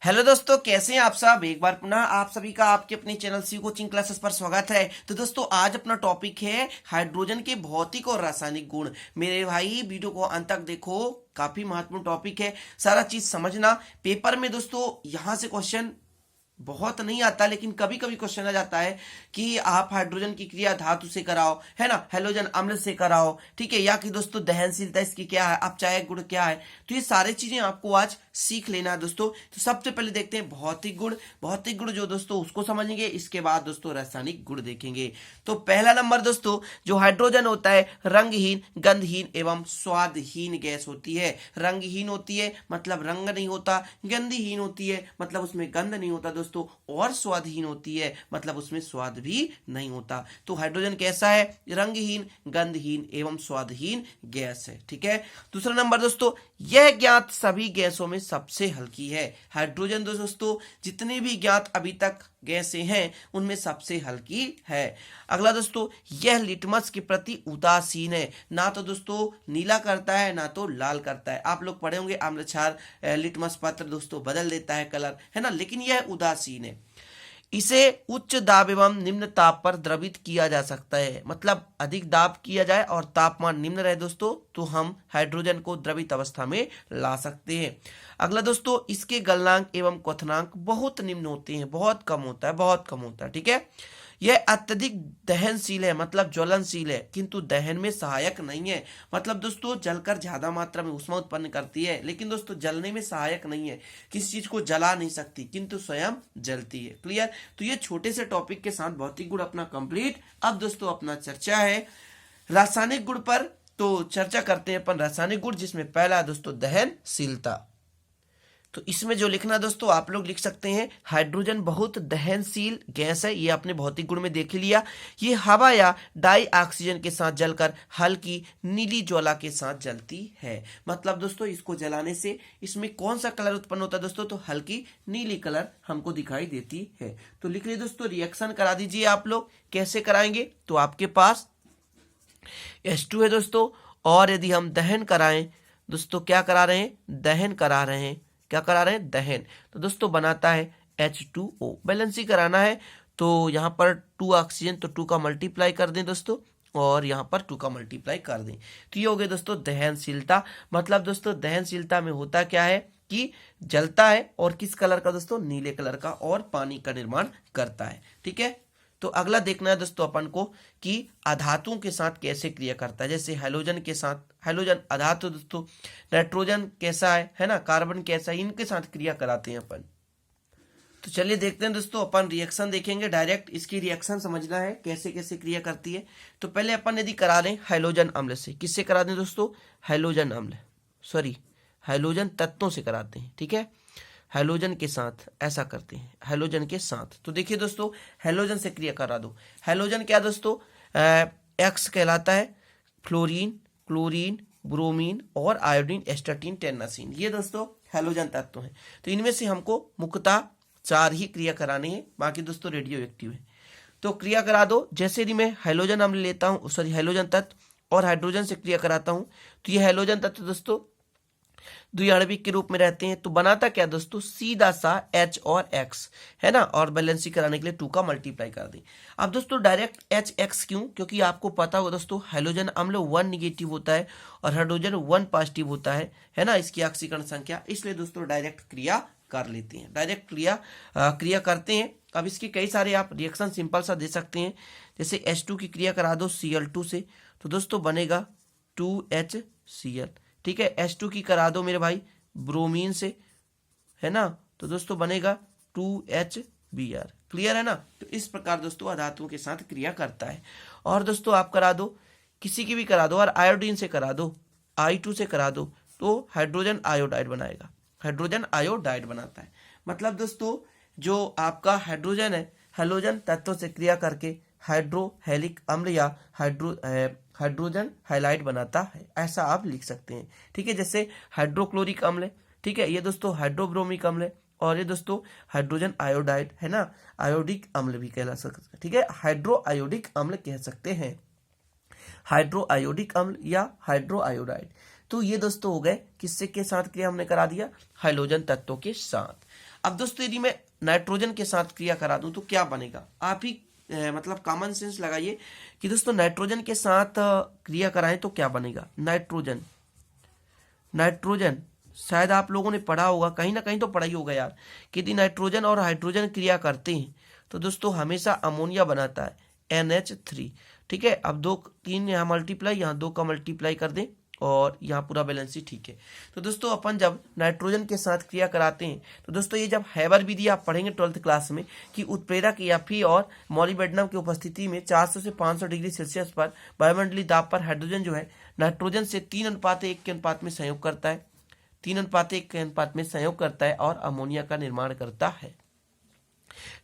Hello दोस्तों, कैसे हैं आप सब। एक बार पुनः आप सभी का आपके अपने चैनल सी कोचिंग क्लासेस पर स्वागत है। तो दोस्तों आज अपना टॉपिक है हाइड्रोजन के भौतिक और रासायनिक गुण। मेरे भाई वीडियो को अंत तक देखो, काफी महत्वपूर्ण टॉपिक है, सारा चीज समझना। पेपर में दोस्तों यहाँ से क्वेश्चन बहुत नहीं आता, लेकिन कभी कभी क्वेश्चन आ जाता है कि आप हाइड्रोजन की क्रिया धातु से कराओ, है ना, हैलोजन अम्ल से कराओ, ठीक है, या कि दोस्तों दहनशीलता इसकी क्या है, अपचायक गुण क्या है। तो ये सारी चीजें आपको आज सीख लेना है दोस्तों। तो सबसे पहले देखते हैं भौतिक गुण। भौतिक गुण जो दोस्तों उसको समझेंगे, इसके बाद दोस्तों रासायनिक गुण देखेंगे। तो पहला नंबर दोस्तों, जो हाइड्रोजन होता है रंगहीन, गंधहीन एवं स्वादहीन गैस होती है। रंगहीन होती है मतलब रंग नहीं होता, गंधहीन होती है मतलब उसमें गंध नहीं होता दोस्तों, और स्वादहीन होती है मतलब उसमें स्वाद भी नहीं होता। तो हाइड्रोजन कैसा है, रंगहीन, गंधहीन एवं स्वादहीन गैस है, ठीक है। दूसरा नंबर दोस्तों, यह ज्ञात सभी गैसों में सबसे हल्की है। हाइड्रोजन दोस्तों जितने भी ज्ञात अभी तक गैसें हैं उनमें सबसे हल्की है। अगला दोस्तों, यह लिटमस के प्रति उदासीन है। ना तो दोस्तों नीला करता है ना तो लाल करता है। आप लोग पढ़े होंगे आम्ल क्षार लिटमस पत्र दोस्तों बदल देता है कलर, है ना, लेकिन यह उदासीन है। इसे उच्च दाब एवं निम्न ताप पर द्रवित किया जा सकता है। मतलब अधिक दाब किया जाए और तापमान निम्न रहे दोस्तों, तो हम हाइड्रोजन को द्रवित अवस्था में ला सकते हैं। अगला दोस्तों, इसके गलनांक एवं क्वथनांक बहुत निम्न होते हैं, बहुत कम होता है, बहुत कम होता है, ठीक है। यह अत्यधिक दहनशील है मतलब ज्वलनशील है, किंतु दहन में सहायक नहीं है। मतलब दोस्तों जलकर ज्यादा मात्रा में ऊष्मा उत्पन्न करती है, लेकिन दोस्तों जलने में सहायक नहीं है। किसी चीज को जला नहीं सकती किंतु स्वयं जलती है। क्लियर। तो ये छोटे से टॉपिक के साथ भौतिक गुण अपना कंप्लीट। अब दोस्तों अपना चर्चा है रासायनिक गुण पर। तो चर्चा करते हैं अपन रासायनिक गुण, जिसमें पहला है दोस्तों दहनशीलता। तो इसमें जो लिखना दोस्तों आप लोग लिख सकते हैं, हाइड्रोजन बहुत दहनशील गैस है, ये आपने भौतिक गुण में देख लिया। ये हवा या डाई ऑक्सीजन के साथ जलकर हल्की नीली ज्वाला के साथ जलती है। मतलब दोस्तों इसको जलाने से इसमें कौन सा कलर उत्पन्न होता है दोस्तों, तो हल्की नीली कलर हमको दिखाई देती है। तो लिख लीजिए दोस्तों, रिएक्शन करा दीजिए आप लोग। कैसे कराएंगे, तो आपके पास H2 है दोस्तों, और यदि हम दहन कराएं दोस्तों, क्या करा रहे हैं, दहन करा रहे हैं, क्या करा रहे हैं, दहन, तो दोस्तों बनाता है H2O। बैलेंस ही कराना है, तो यहाँ पर 2 ऑक्सीजन, तो 2 का मल्टीप्लाई कर दें दोस्तों, और यहाँ पर 2 का मल्टीप्लाई कर दें। तो ये हो गया दोस्तों दहनशीलता। मतलब दोस्तों दहनशीलता में होता क्या है कि जलता है, और किस कलर का दोस्तों, नीले कलर का, और पानी का निर्माण करता है, ठीक है। तो अगला देखना है दोस्तों अपन को कि अधातुओं के साथ कैसे क्रिया करता है। जैसे हैलोजन के साथ, हैलोजन अधातु दोस्तों, नाइट्रोजन कैसा है ना, कार्बन कैसा है, इनके साथ क्रिया कराते हैं अपन। तो चलिए देखते हैं दोस्तों, अपन रिएक्शन देखेंगे डायरेक्ट। इसकी रिएक्शन समझना है कैसे कैसे क्रिया करती है। तो पहले अपन यदि करा दें हैलोजन अम्ल से, किससे करा दें दोस्तों, हैलोजन अम्ल, सॉरी हैलोजन तत्वों से कराते हैं, ठीक है। हैलोजन के साथ ऐसा करते हैं, हैलोजन के साथ। तो देखिए दोस्तों, हैलोजन से क्रिया करा दो। हैलोजन क्या दोस्तों, एक्स कहलाता है, फ्लोरीन, क्लोरीन, ब्रोमीन और आयोडीन, एस्टाटीन, टेन्नासीन, ये दोस्तों हैलोजन तत्व हैं। तो इनमें से हमको मुख्यतः 4 ही क्रिया करानी है, बाकी दोस्तों रेडियो एक्टिव है। तो क्रिया करा दो। जैसे यदि मैं हैलोजन अम्ल लेता हूँ, सॉरी हैलोजन तत्व, और हाइड्रोजन से क्रिया कराता हूँ, तो ये हैलोजन तत्व दोस्तों द्विआण्विक के रूप में रहते हैं। तो बनाता क्या दोस्तों, सीधा सा H और X, है ना, और बैलेंसिंग कराने के लिए 2 का मल्टीप्लाई कर दें। अब दोस्तों डायरेक्ट HX क्यों, क्योंकि आपको पता होगा दोस्तों हैलोजन अम्ल 1 निगेटिव होता है और हाइड्रोजन 1 पॉजिटिव होता है ना, इसकी ऑक्सीकरण संख्या, इसलिए दोस्तों डायरेक्ट क्रिया कर लेते हैं, डायरेक्ट क्रिया करते हैं। अब इसके कई सारे आप रिएक्शन सिंपल सा दे सकते हैं। जैसे H2 की क्रिया करा दो Cl2 से, तो दोस्तों बनेगा 2HCl, ठीक है। H2 की करा दो मेरे भाई ब्रोमीन से, है ना, तो दोस्तों बनेगा 2HBr। क्लियर है ना। तो इस प्रकार दोस्तों अधातुओं के साथ क्रिया करता है। और दोस्तों आप करा दो, किसी की भी करा दो, और आयोडीन से करा दो, I2 से करा दो, तो हाइड्रोजन आयोडाइड बनाएगा, हाइड्रोजन आयोडाइड बनाता है। मतलब दोस्तों जो आपका हाइड्रोजन है, हैलोजन तत्व से क्रिया करके हाइड्रोहेलिक अम्ल या हाइड्रोजन हाइलाइड बनाता है, ऐसा आप लिख सकते हैं, ठीक है। जैसे हाइड्रोक्लोरिक अम्ल है, ठीक है, ये दोस्तों हाइड्रोब्रोमिक अम्ल है, और ये दोस्तों हाइड्रोजन आयोडाइड, है ना, आयोडिक अम्ल भी कहला सकते हैं, ठीक है, हाइड्रो आयोडिक अम्ल कह सकते हैं, हाइड्रो आयोडिक अम्ल या हाइड्रो आयोडाइड। तो ये दोस्तों हो गए किससे के साथ क्रिया हमने करा दिया, हाइड्रोजन तत्वों के साथ। अब दोस्तों यदि मैं नाइट्रोजन के साथ क्रिया करा दूं तो क्या बनेगा, आप ही मतलब कॉमन सेंस लगाइए कि दोस्तों नाइट्रोजन के साथ क्रिया कराएं तो क्या बनेगा। नाइट्रोजन नाइट्रोजन शायद आप लोगों ने पढ़ा होगा, कहीं ना कहीं तो पढ़ा ही होगा यार, कि यदि नाइट्रोजन और हाइड्रोजन क्रिया करते हैं तो दोस्तों हमेशा अमोनिया बनाता है NH3। ठीक है, अब 2 3 यहाँ मल्टीप्लाई, यहाँ 2 का मल्टीप्लाई कर दें और यहाँ पूरा बैलेंस ही ठीक है। तो दोस्तों अपन जब नाइट्रोजन के साथ क्रिया कराते हैं तो दोस्तों ये जब हैबर विधि आप पढ़ेंगे 12th क्लास में कि उत्प्रेरक Fe और मॉलिब्डेनम की उपस्थिति में 400 से 500 डिग्री सेल्सियस पर वायुमंडलीय दाब पर हाइड्रोजन जो है नाइट्रोजन से 3:1 के अनुपात में संयोग करता है, 3:1 के अनुपात में संयोग करता है और अमोनिया का निर्माण करता है।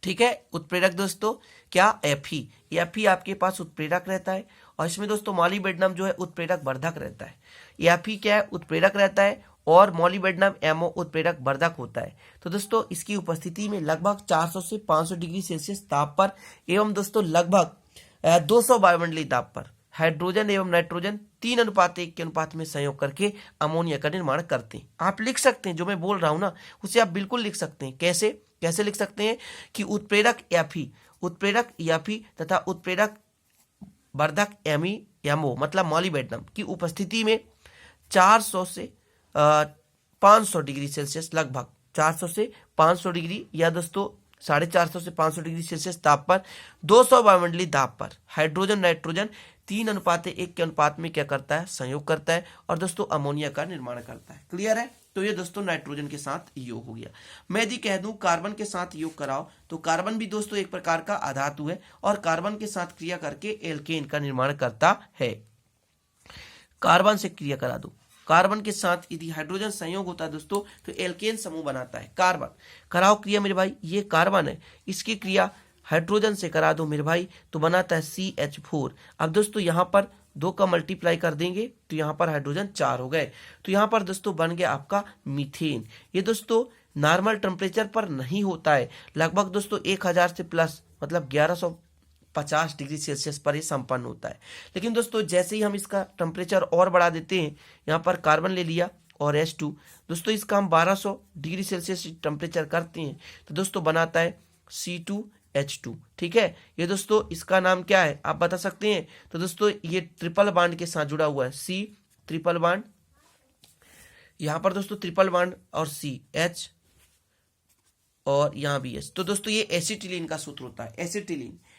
ठीक है, उत्प्रेरक दोस्तों क्या Fe आपके पास उत्प्रेरक रहता है और इसमें दोस्तों मॉलिब्डेनम जो है उत्प्रेरक वर्धक रहता है। Fe क्या है, उत्प्रेरक रहता है और मॉलिब्डेनम MO उत्प्रेरक वर्धक होता है। तो दोस्तों इसकी उपस्थिति में लगभग 400 से 500 डिग्री सेल्सियस ताप पर एवं दोस्तों लगभग 200 वायुमंडलीय दाब पर हाइड्रोजन एवं नाइट्रोजन 3:1 के अनुपात में संयोग करके अमोनिया का निर्माण करते हैं। आप लिख सकते हैं जो मैं बोल रहा हूं ना, उसे आप बिल्कुल लिख सकते हैं। कैसे कैसे लिख सकते हैं कि उत्प्रेरक Fe तथा उत्प्रेरक वर्धक MO मतलब मॉलिब्डेनम की उपस्थिति में 400 से 500 डिग्री सेल्सियस, लगभग 400 से 500 डिग्री या दोस्तों 450 से 500 डिग्री सेल्सियस ताप पर 200 वायुमंडलीय दाब पर हाइड्रोजन नाइट्रोजन 3:1 के अनुपात में क्या करता है, संयोग करता है और दोस्तों अमोनिया का निर्माण करता है। क्लियर है, तो ये दोस्तों नाइट्रोजन के साथ योग हो गया। मैं यदि कह दूं कार्बन के साथ योग कराओ तो कार्बन भी दोस्तों एक प्रकार का अधातु है और कार्बन के साथ क्रिया करके एल्केन का निर्माण करता है। कार्बन से क्रिया करा दो, कार्बन के साथ यदि हाइड्रोजन संयोग होता है दोस्तों तो एल्केन समूह बनाता है। कार्बन कराओ क्रिया मेरे भाई, ये कार्बन है, इसकी क्रिया हाइड्रोजन से करा दो मेरे भाई तो बनाता है CH4। अब दोस्तों यहाँ पर 2 का मल्टीप्लाई कर देंगे तो यहाँ पर हाइड्रोजन 4 हो गए, तो यहाँ पर दोस्तों बन गया आपका मीथेन। ये दोस्तों नॉर्मल टेम्परेचर पर नहीं होता है, लगभग दोस्तों 1000 से प्लस मतलब 1150 डिग्री सेल्सियस पर ही संपन्न होता है। लेकिन दोस्तों जैसे ही हम इसका टेम्परेचर और बढ़ा देते हैं, यहाँ पर कार्बन ले लिया और H2, दोस्तों इसका हम 1200 डिग्री सेल्सियस टेम्परेचर करते हैं तो दोस्तों बनाता है C2H2। ठीक है, ये दोस्तों इसका नाम क्या है आप बता सकते हैं। तो दोस्तों ये ट्रिपल बॉन्ड के साथ जुड़ा हुआ है, C ट्रिपल बॉन्ड, यहाँ पर दोस्तों ट्रिपल बॉन्ड और CH और यहाँ भी H। तो दोस्तों ये एसिटिलीन का सूत्र होता है,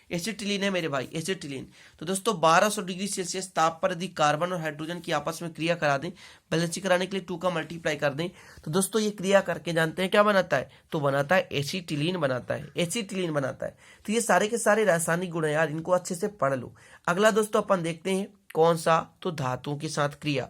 एसिटिलीन है मेरे भाई, एसिटिलीन। तो दोस्तों 1200 डिग्री सेल्सियस ताप पर यदि कार्बन और हाइड्रोजन की आपस में क्रिया करा दें, बैलेंसिंग कराने के लिए 2 का मल्टीप्लाई कर दें तो दोस्तों ये क्रिया करके जानते हैं क्या बनाता है, तो बनाता है एसिटिलीन बनाता है। तो ये सारे के सारे रासायनिक गुण है यार, इनको अच्छे से पढ़ लो। अगला दोस्तों अपन देखते हैं कौन सा, तो धातुओं के साथ क्रिया।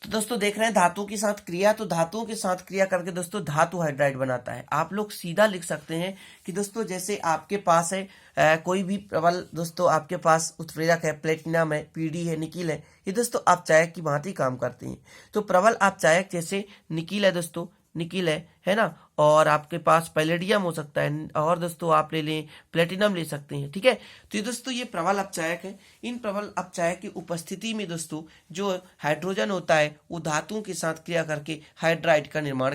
तो दोस्तों देख रहे हैं धातुओं के साथ क्रिया, तो धातुओं के साथ क्रिया करके दोस्तों धातु हाइड्राइड बनाता है। आप लोग सीधा लिख सकते हैं कि दोस्तों जैसे आपके पास है कोई भी प्रबल दोस्तों आपके पास उत्प्रेरक है, प्लेटिनम है, PD है, निकिल है, ये दोस्तों अपचायक की भांति काम करते हैं। तो प्रबल अपचायक जैसे निकिल है दोस्तों, निकिल है ना, और आपके पास पैलेडियम हो सकता है और दोस्तों आप ले लें प्लेटिनम ले सकते हैं। ठीक है, तो ये दोस्तों ये प्रबल अपचायक है। इन प्रबल अपचायक की उपस्थिति में दोस्तों जो हाइड्रोजन होता है वो धातुओं के साथ क्रिया करके हाइड्राइड का निर्माण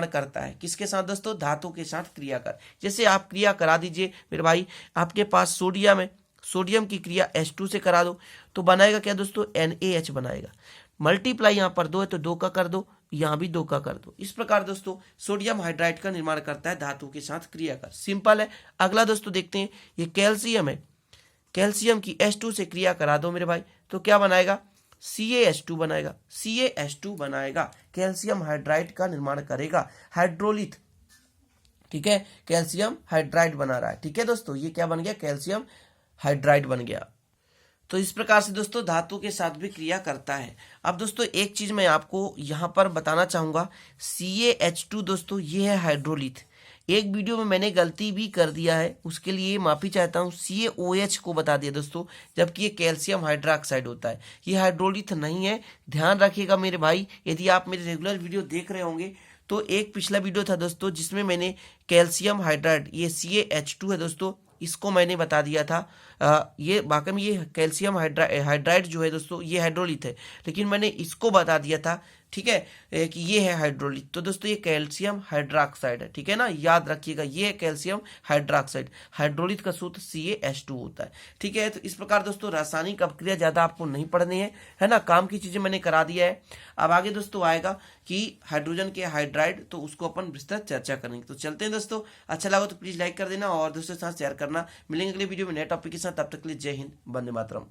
करता है। किसके साथ दोस्तों, धातु के साथ क्रिया कर। जैसे आप क्रिया करा दीजिए मेरे भाई, आपके पास सोडियम है, सोडियम की क्रिया H2 से करा दो तो बनाएगा क्या दोस्तों, NaH बनाएगा। मल्टीप्लाई यहाँ पर 2 है तो 2 का कर दो, यहाँ भी 2 का कर दो। इस प्रकार दोस्तों सोडियम हाइड्राइड का निर्माण करता है धातु के साथ क्रिया कर। सिंपल है। अगला दोस्तों देखते हैं, ये कैल्शियम है, कैल्शियम की H2 से क्रिया करा दो मेरे भाई तो क्या बनाएगा, CaH2 बनाएगा। कैल्शियम हाइड्राइड का निर्माण करेगा, हाइड्रोलिथ। ठीक है, कैल्शियम हाइड्राइड बना रहा है। ठीक है दोस्तों, ये क्या बन गया, कैल्शियम हाइड्राइड बन गया। तो इस प्रकार से दोस्तों धातु के साथ भी क्रिया करता है। अब दोस्तों एक चीज मैं आपको यहाँ पर बताना चाहूंगा, CaH2 दोस्तों ये है हाइड्रोलिथ। एक वीडियो में मैंने गलती भी कर दिया है, उसके लिए माफी चाहता हूँ। CaOH को बता दिया दोस्तों, जबकि ये कैल्शियम हाइड्रोक्साइड होता है, ये हाइड्रोलिथ नहीं है। ध्यान रखिएगा मेरे भाई, यदि आप मेरे रेगुलर वीडियो देख रहे होंगे तो एक पिछला वीडियो था दोस्तों जिसमें मैंने कैल्शियम हाइड्राइड, ये CaH2 है दोस्तों, इसको मैंने बता दिया था। ये वाकई में ये कैल्शियम हाइड्राइड जो है दोस्तों ये हाइड्रोलिथ है, लेकिन मैंने इसको बता दिया था ठीक है, कि ये है हाइड्रोलिक। तो दोस्तों ये कैल्शियम हाइड्रोक्साइड है, ठीक है ना, याद रखिएगा ये है कैल्शियम हाइड्रोक्साइड। हाइड्रोलिक का सूत्र CaH2 होता है, ठीक है। तो इस प्रकार दोस्तों रासायनिक अपक्रिया ज्यादा आपको नहीं पढ़नी है ना, काम की चीजें मैंने करा दिया है। अब आगे दोस्तों आएगा कि हाइड्रोजन के हाइड्राइड, तो उसको अपन विस्तृत चर्चा करेंगे। तो चलते हैं दोस्तों, अच्छा लगा तो प्लीज लाइक कर देना और दोस्तों के साथ शेयर करना। मिलेंगे अगले वीडियो में नए टॉपिक के साथ, तब तक के लिए जय हिंद, वंदे मातरम।